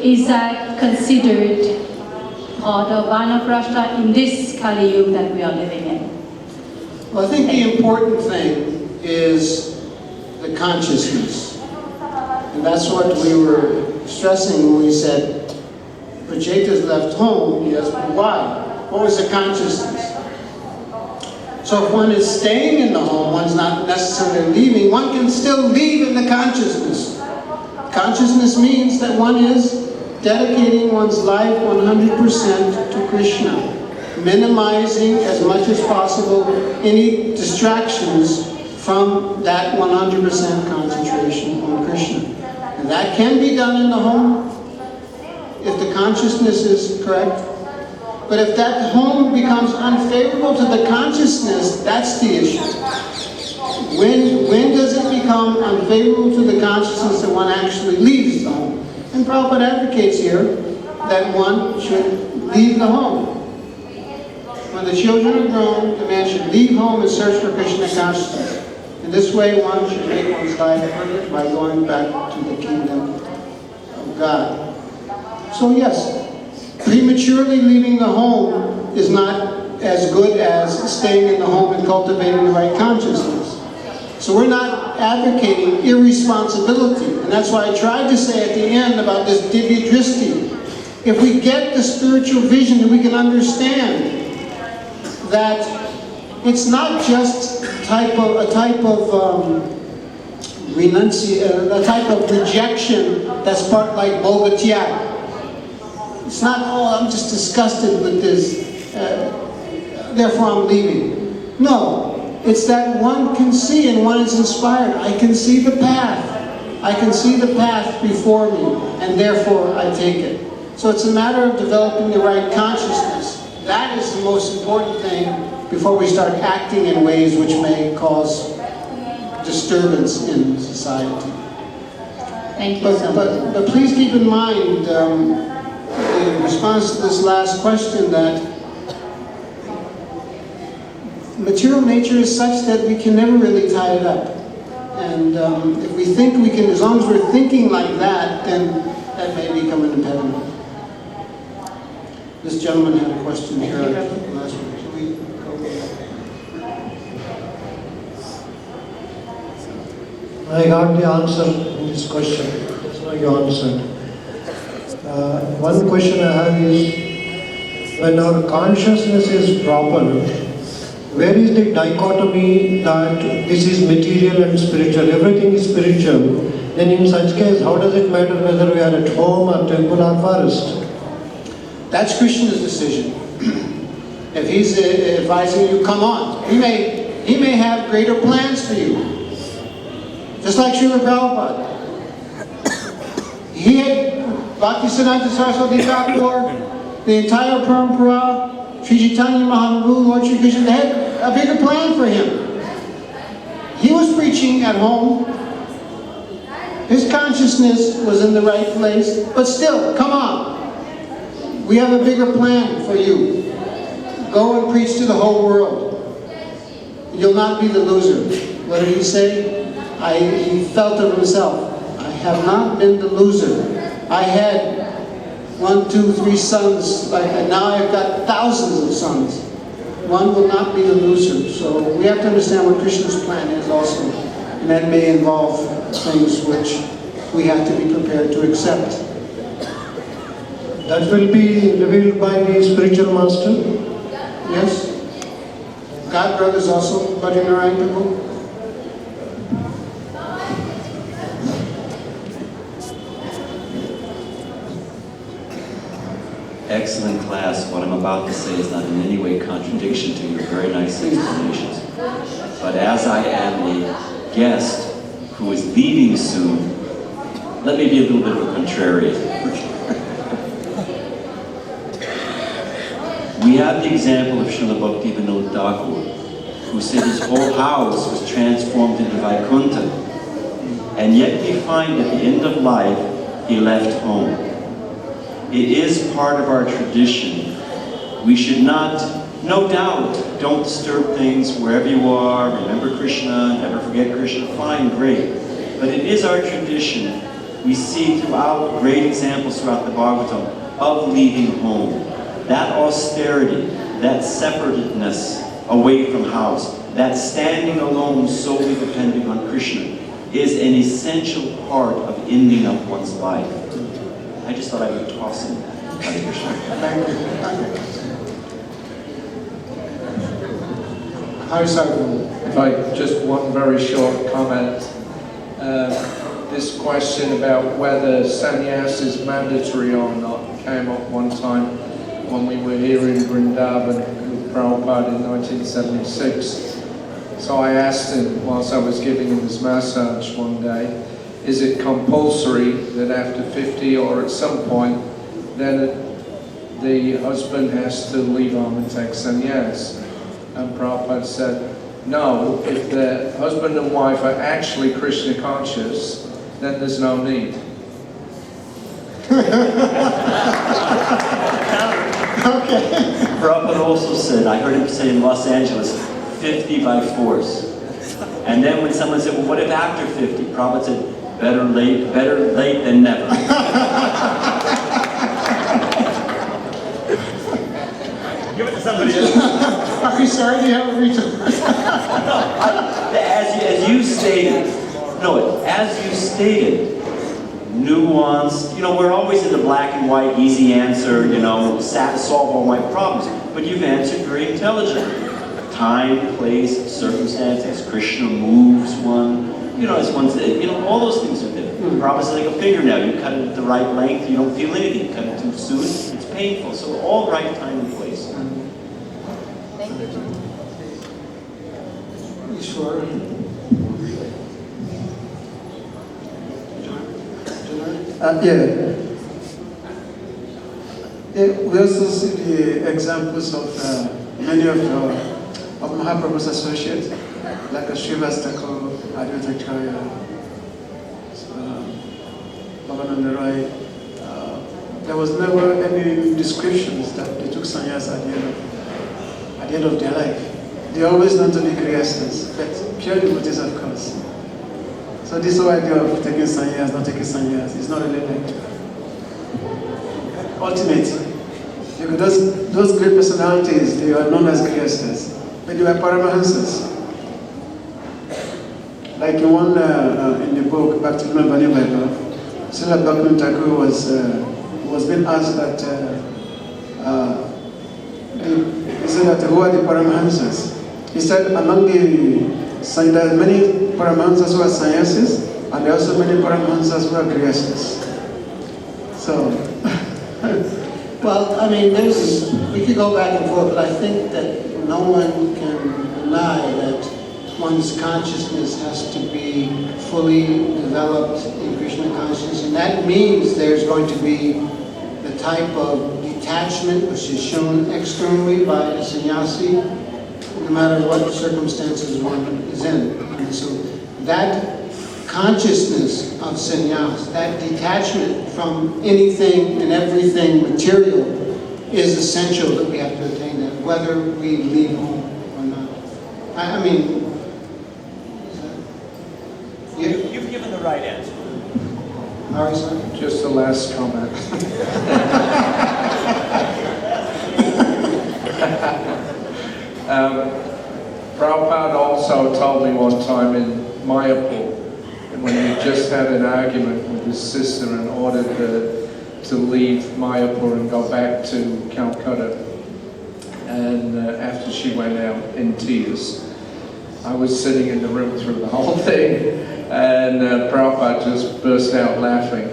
Speaker 5: is that considered the vanaprastha in this Kali Yuga that we are living in?
Speaker 1: Well, I think the important thing is the consciousness. And that's what we were stressing when we said, Prajeta's left home. Yes, but why? What was the consciousness? So if one is staying in the home, one's not necessarily leaving, one can still leave in the consciousness. Consciousness means that one is dedicating one's life 100% to Krishna, minimizing as much as possible any distractions from that 100% concentration on Krishna. And that can be done in the home if the consciousness is correct. But if that home becomes unfavorable to the consciousness, that's the issue. When does it become unfavorable to the consciousness that one actually leaves the home? And Prabhupada advocates here that one should leave the home. When the children are grown, the man should leave home and search for Krishna consciousness. In this way, one should make one's life perfect by going back to the kingdom of God. So yes, prematurely leaving the home is not as good as staying in the home and cultivating the right consciousness. So we're not advocating irresponsibility. And that's why I tried to say at the end about this Divya Dristi. If we get the spiritual vision, then we can understand that it's not just a type of rejection that's part like Bhogatya. It's not, oh, I'm just disgusted with this, therefore I'm leaving. No, it's that one can see and one is inspired. I can see the path. I can see the path before me, and therefore I take it. So it's a matter of developing the right consciousness. That is the most important thing before we start acting in ways which may cause disturbance in society.
Speaker 5: Thank you so much.
Speaker 1: But please keep in mind, in response to this last question, that material nature is such that we can never really tie it up. And if we think we can, as long as we're thinking like that, then that may become an impediment. This gentleman had a question here last week. Should we go with
Speaker 6: I got the answer in this question. That's why you answered. One question I have is, when our consciousness is proper, where is the dichotomy that this is material and spiritual? Everything is spiritual. Then in such case, how does it matter whether we are at home or temple or forest?
Speaker 1: That's Krishna's decision. If he's advising you, come on. He may have greater plans for you. Just like Srila Prabhupada. He had Bhaktisiddhanta Saraswati Thakur, the entire Parampara, Sri Chaitanya Mahaprabhu, Lord Sri Krishna, they had a bigger plan for him. He was preaching at home. His consciousness was in the right place. But still, come on. We have a bigger plan for you. Go and preach to the whole world. You'll not be the loser. What did he say? He felt of himself. I have not been the loser. I had 1, 2, 3 sons, and now I've got thousands of sons. One will not be the loser. So we have to understand what Krishna's plan is also. And that may involve things which we have to be prepared to accept.
Speaker 6: That will be revealed by the spiritual master?
Speaker 1: Yes? God brothers also, Bhajanarayan Prabhu?
Speaker 7: Excellent class. What I'm about to say is not in any way contradiction to your very nice explanations. But as I am a guest who is leaving soon, let me be a little bit of a contrarian. We have the example of Srila Bhaktivinoda Thakur, who said his whole house was transformed into Vaikuntha, and yet we find at the end of life, he left home. It is part of our tradition. We should not No doubt, don't disturb things wherever you are. Remember Krishna, never forget Krishna. Fine, great. But it is our tradition. We see throughout great examples throughout the Bhagavatam of leaving home. That austerity, that separateness away from house, that standing alone solely depending on Krishna is an essential part of ending up one's life. I just thought I would toss in that. Hare Krishna.
Speaker 1: Thank you.
Speaker 8: If I just one very short comment. This question about whether sannyas is mandatory or not came up one time when we were here in Vrindavan with Prabhupada in 1976. So I asked him, whilst I was giving him his massage one day, is it compulsory that after 50 or at some point, then the husband has to leave home and take sannyas? And Prabhupada said, no, if the husband and wife are actually Krishna conscious, then there's no need.
Speaker 7: Prabhupada also said, I heard him say in Los Angeles, 50 by force. And then when someone said, well, what if after 50? Prabhupada said, better late than never. Give it to somebody else.
Speaker 1: Are we sorry to have a return?
Speaker 7: As you stated, nuanced, we're always in the black and white, easy answer, solve all my problems. But you've answered very intelligently. Time, place, circumstances, Krishna moves one, as one's, all those things are there. Prabhupada's like a fingernail. You cut it at the right length, you don't feel anything. You cut it too soon, it's painful. So all right time and place.
Speaker 5: Thank you.
Speaker 1: You sure?
Speaker 9: We also see the examples of many of Mahaprabhu's associates, like Srivas Thakur, Advaitacharya, Bhavananda Roy. There was never any descriptions that they took sannyas at the end of their life. They always learned to be grihasthas, but pure devotees, of course. So this whole idea of taking sannyas, not taking sannyas, is not really like ultimate. Because those great personalities, they are known as grihasthas, but they were paramahansas. Like in one in the book, Back to Vrindavan Bible, Srila Bhaktivinoda Thakur was being asked that he said that who are the paramahansas? He said among the there are many paramahansas who are sannyasis, and there are also many paramahansas who are grihasthas. So,
Speaker 1: well, I mean, we could go back and forth, but I think that no one can deny that one's consciousness has to be fully developed in Krishna consciousness, and that means there's going to be the type of detachment which is shown externally by a sannyasi, no matter what circumstances one is in. And so that consciousness of sannyas, that detachment from anything and everything material, is essential that we have to attain that, whether we leave home or not. I mean,
Speaker 2: You've given the right answer.
Speaker 1: How is that?
Speaker 8: Just the last comment. Prabhupada also told me one time in Mayapur, when he just had an argument with his sister and ordered her to leave Mayapur and go back to Calcutta. And after she went out in tears, I was sitting in the room through the whole thing, and Prabhupada just burst out laughing.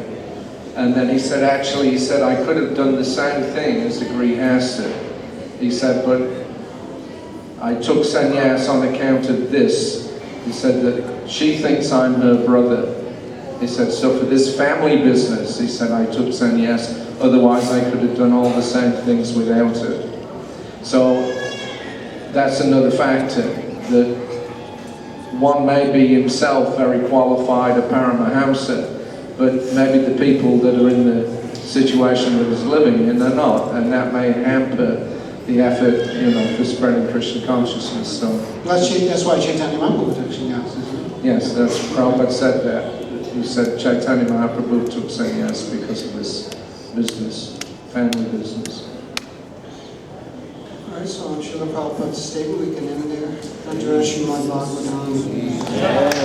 Speaker 8: And then he said, I could have done the same thing as the grihastha. He said, but I took sannyas on account of this. He said that she thinks I'm her brother. He said, so for this family business, he said, I took sannyas, otherwise I could have done all the same things without it. So that's another factor, that one may be himself very qualified, a paramahamsa, but maybe the people that are in the situation that he's living in are not, and that may hamper the effort, for spreading Krishna consciousness. So
Speaker 1: That's why Chaitanya Mahaprabhu took sannyas, isn't it?
Speaker 8: yes, that's Prabhupada said that. He said Chaitanya Mahaprabhu took sannyas because of his business, family business.
Speaker 1: All right, so on Srila Prabhupada's statement, we can end there. Dr. Srimad Bhagavatam.